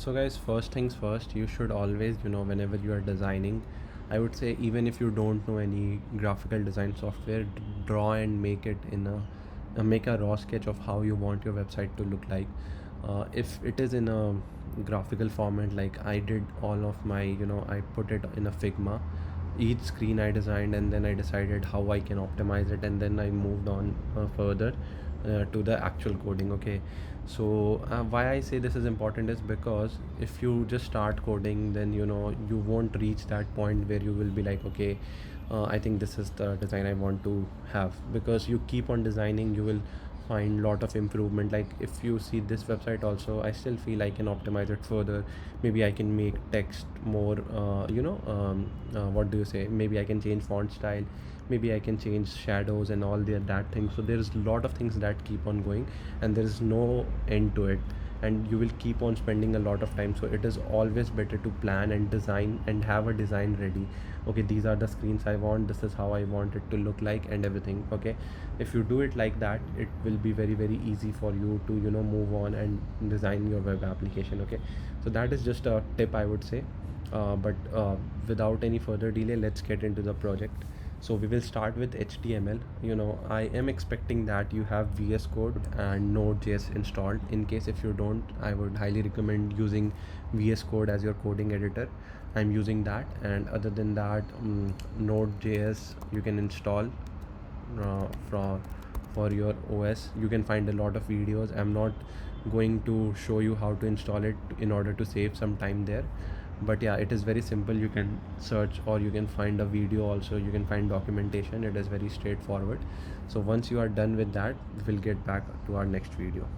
So guys, first things first, you should always, whenever you are designing, I would say, even if you don't know any graphical design software, draw and make it in make a raw sketch of how you want your website to look like. If it is in a graphical format, like I did all of my, I put it in a Figma. Each screen I designed, and then I decided how I can optimize it, and then I moved on further to the actual coding. Okay, so why I say this is important is because if you just start coding, then you won't reach that point where you will be like, okay, I think this is the design I want to have. Because you keep on designing, you will find lot of improvement. Like if you see this website also, I still feel I can optimize it further. Maybe I can make text more what do you say, maybe I can change font style, maybe I can change shadows and all that thing. So there's a lot of things that keep on going, and there is no end to it, and you will keep on spending a lot of time. So it is always better to plan and design and have a design ready. Okay, these are the screens I want, this is how I want it to look like and everything. Okay, if you do it like that, it will be very easy for you to move on and design your web application. Okay, so that is just a tip I would say. But without any further delay, let's get into the project. So we will start with HTML. I am expecting that you have VS Code and Node.js installed. In case if you don't, I would highly recommend using VS Code as your coding editor. I'm using that, and other than that, Node.js you can install for your OS. You can find a lot of videos. I'm not going to show you how to install it in order to save some time there, but yeah, it is very simple. You can search, or you can find a video also, you can find documentation. It is very straightforward. So once you are done with that, we'll get back to our next video.